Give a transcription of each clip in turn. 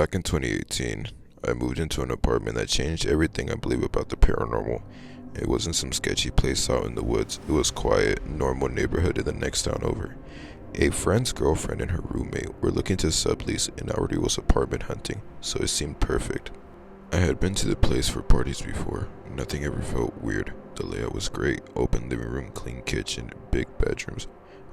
Back in 2018, I moved into an apartment that changed everything I believe about the paranormal. It wasn't some sketchy place out in the woods. It was quiet, normal neighborhood in the next town over. A friend's girlfriend and her roommate were looking to sublease, and I already was apartment hunting, so it seemed perfect. I had been to the place for parties before. Nothing ever felt weird. The layout was great: open living room, clean kitchen, big bedrooms.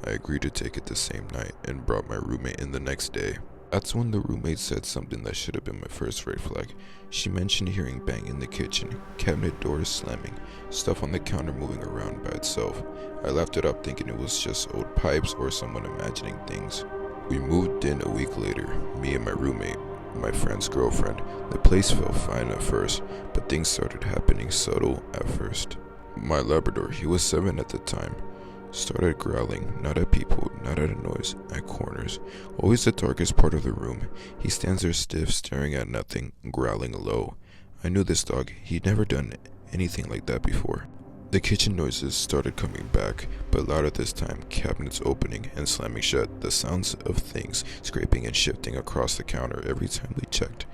I agreed to take it the same night and brought my roommate in the next day. That's when the roommate said something that should have been my first red flag. She mentioned hearing bang in the kitchen, cabinet doors slamming, stuff on the counter moving around by itself. I laughed it up thinking it was just old pipes or someone imagining things. We moved in a week later, me and my roommate, my friend's girlfriend. The place felt fine at first, but things started happening subtle at first. My Labrador, he was 7 at the time, started growling, not at people, not at a noise, at corners. Always the darkest part of the room. He stands there stiff, staring at nothing, growling low. I knew this dog. He'd never done anything like that before. The kitchen noises started coming back, but louder this time, cabinets opening and slamming shut, the sounds of things scraping and shifting across the counter every time we checked.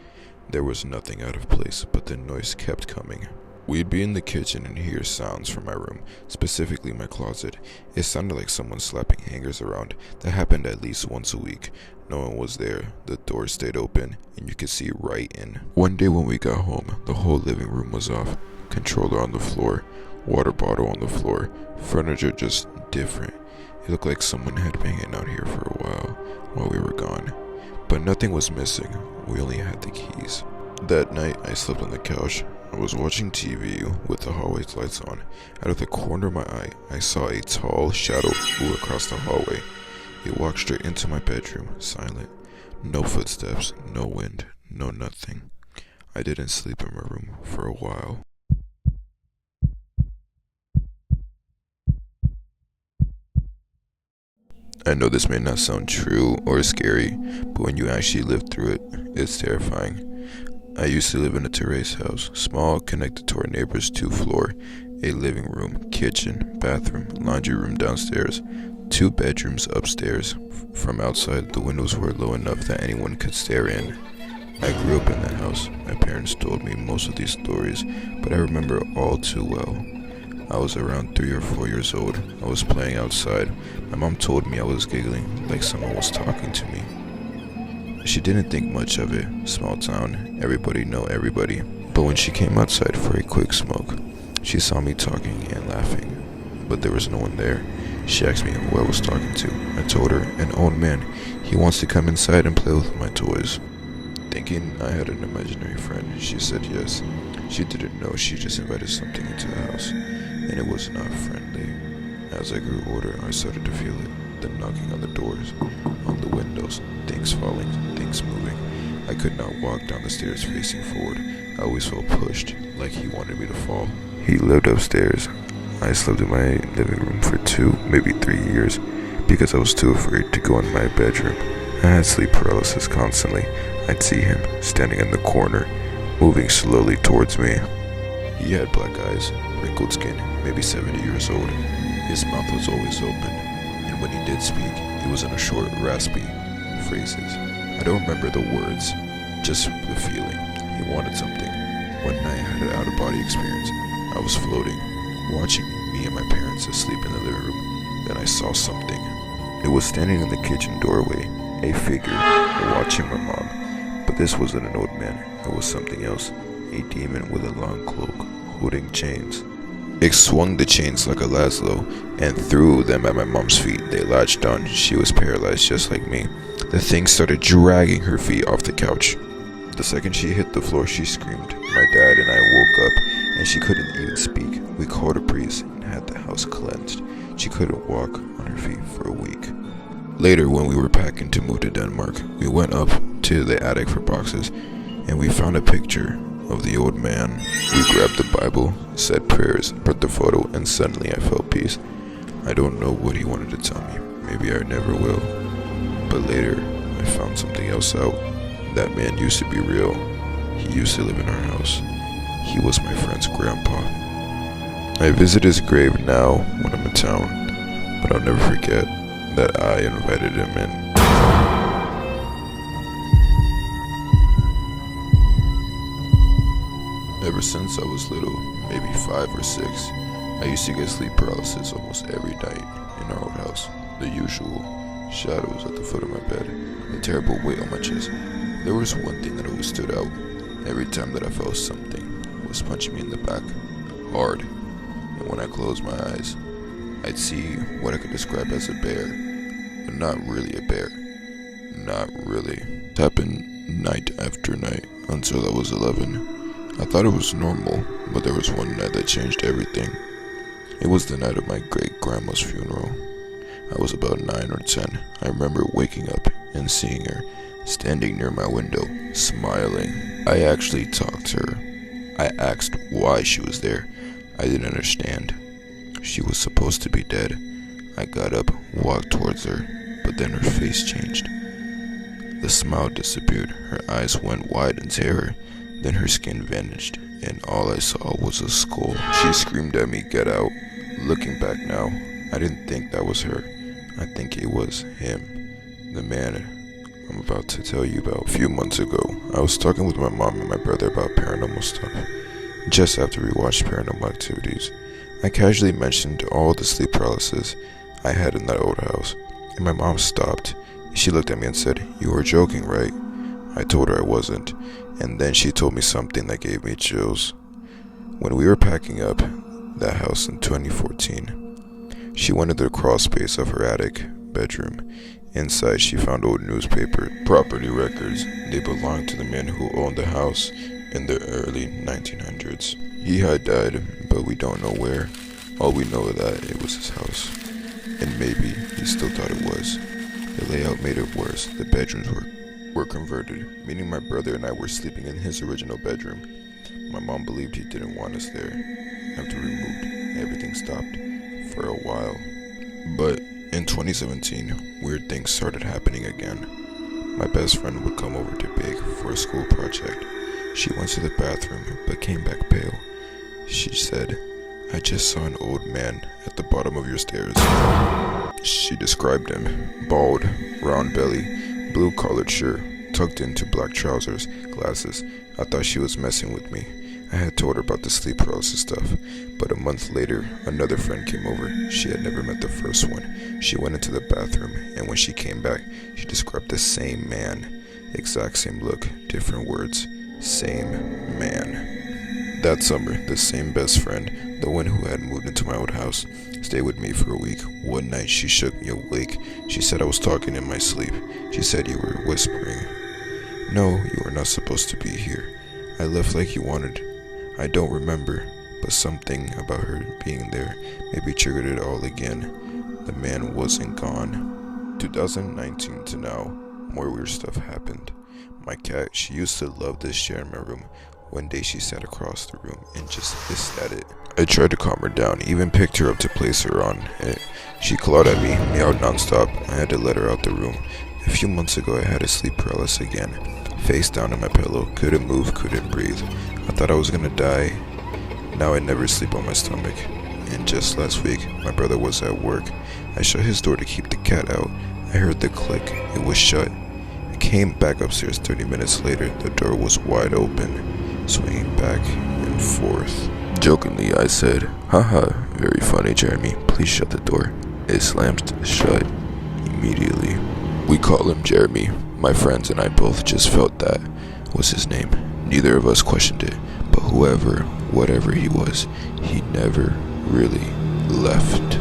There was nothing out of place, but the noise kept coming. We'd be in the kitchen and hear sounds from my room, specifically my closet. It sounded like someone slapping hangers around. That happened at least once a week. No one was there. The door stayed open, and you could see right in. One day when we got home, the whole living room was off. Controller on the floor, water bottle on the floor, furniture just different. It looked like someone had been hanging out here for a while we were gone. But nothing was missing. We only had the keys. That night, I slept on the couch. I was watching TV with the hallway lights on. Out of the corner of my eye, I saw a tall shadow move across the hallway. It walked straight into my bedroom, silent. No footsteps, no wind, no nothing. I didn't sleep in my room for a while. I know this may not sound true or scary, but when you actually live through it, it's terrifying. I used to live in a terrace house, small, connected to our neighbor's 2-floor, a living room, kitchen, bathroom, laundry room downstairs, 2 bedrooms upstairs. From outside, the windows were low enough that anyone could stare in. I grew up in that house. My parents told me most of these stories, but I remember all too well. I was around 3 or 4 years old. I was playing outside. My mom told me I was giggling, like someone was talking to me. She didn't think much of it. Small town, everybody know everybody. But when she came outside for a quick smoke, she saw me talking and laughing. But there was no one there. She asked me who I was talking to. I told her, an old man. He wants to come inside and play with my toys. Thinking I had an imaginary friend, she said yes. She didn't know she just invited something into the house, and it was not friendly. As I grew older, I started to feel it. The knocking on the doors, on the windows, things falling, things moving. I could not walk down the stairs facing forward. I always felt pushed, like he wanted me to fall. He lived upstairs. I slept in my living room for 2, maybe 3 years, because I was too afraid to go in my bedroom. I had sleep paralysis constantly. I'd see him, standing in the corner, moving slowly towards me. He had black eyes, wrinkled skin, maybe 70 years old. His mouth was always open. When he did speak, it was in a short, raspy phrases. I don't remember the words, just the feeling. He wanted something. One night I had an out-of-body experience. I was floating, watching me and my parents asleep in the living room. Then I saw something. It was standing in the kitchen doorway, a figure, watching my mom. But this wasn't an old man. It was something else, a demon with a long cloak, holding chains. It swung the chains like a Laszlo and threw them at my mom's feet. They latched on. She was paralyzed just like me. The thing started dragging her feet off the couch. The second she hit the floor, she screamed. My dad and I woke up, and she couldn't even speak. We called a priest and had the house cleansed. She couldn't walk on her feet for a week. Later, when we were packing to move to Denmark, we went up to the attic for boxes, and we found a picture of the old man. We grabbed the Bible, said prayers, brought the photo, and suddenly I felt peace. I don't know what he wanted to tell me. Maybe I never will. But later, I found something else out. That man used to be real. He used to live in our house. He was my friend's grandpa. I visit his grave now when I'm in town, but I'll never forget that I invited him in. Ever since I was little, maybe 5 or 6, I used to get sleep paralysis almost every night in our old house. The usual shadows at the foot of my bed, the terrible weight on my chest. There was one thing that always stood out. Every time that I felt something was punching me in the back, hard. And when I closed my eyes, I'd see what I could describe as a bear, but not really a bear. Not really. It happened night after night until I was 11. I thought it was normal, but there was one night that changed everything. It was the night of my great-grandma's funeral. I was about 9 or 10. I remember waking up and seeing her standing near my window, smiling. I actually talked to her. I asked why she was there. I didn't understand. She was supposed to be dead. I got up, walked towards her, but then her face changed. The smile disappeared. Her eyes went wide in terror. Then her skin vanished, and all I saw was a skull. She screamed at me, "Get out." Looking back now, I didn't think that was her. I think it was him. The man I'm about to tell you about. A few months ago, I was talking with my mom and my brother about paranormal stuff. Just after we watched Paranormal Activities, I casually mentioned all the sleep paralysis I had in that old house, and my mom stopped. She looked at me and said, "You were joking, right?" I told her I wasn't, and then she told me something that gave me chills. When we were packing up that house in 2014, she went into the crawl space of her attic bedroom. Inside, she found old newspaper property records. They belonged to the man who owned the house in the early 1900s. He had died, but we don't know where. All we know is that it was his house, and maybe he still thought it was. The layout made it worse. The bedrooms were converted, meaning my brother and I were sleeping in his original bedroom. My mom believed he didn't want us there. After we moved, everything stopped for a while. But in 2017, weird things started happening again. My best friend would come over to bake for a school project. She went to the bathroom, but came back pale. She said, "I just saw an old man at the bottom of your stairs." She described him: bald, round belly, blue collared shirt, tucked into black trousers, glasses. I thought she was messing with me. I had told her about the sleep paralysis stuff, but a month later, another friend came over. She had never met the first one. She went into the bathroom, and when she came back, she described the same man. Exact same look, different words. Same man. That summer, the same best friend, the one who had moved into my old house, stayed with me for a week. One night, she shook me awake. She said I was talking in my sleep. She said you were whispering. "No, you were not supposed to be here. I left like you wanted. I don't remember, but something about her being there maybe triggered it all again." The man wasn't gone. 2019 to now, more weird stuff happened. My cat, she used to love this chair in my room. One day she sat across the room and just hissed at it. I tried to calm her down, even picked her up to place her on it. She clawed at me, meowed nonstop. I had to let her out the room. A few months ago, I had a sleep paralysis again. Face down on my pillow, couldn't move, couldn't breathe. I thought I was gonna die. Now I never sleep on my stomach. And just last week, my brother was at work. I shut his door to keep the cat out. I heard the click. It was shut. I came back upstairs 30 minutes later. The door was wide open, swinging back and forth. Jokingly, I said, "Haha, very funny, Jeremy. Please shut the door." It slammed shut immediately. We call him Jeremy. My friends and I both just felt that was his name. Neither of us questioned it, but whatever he was, he never really left.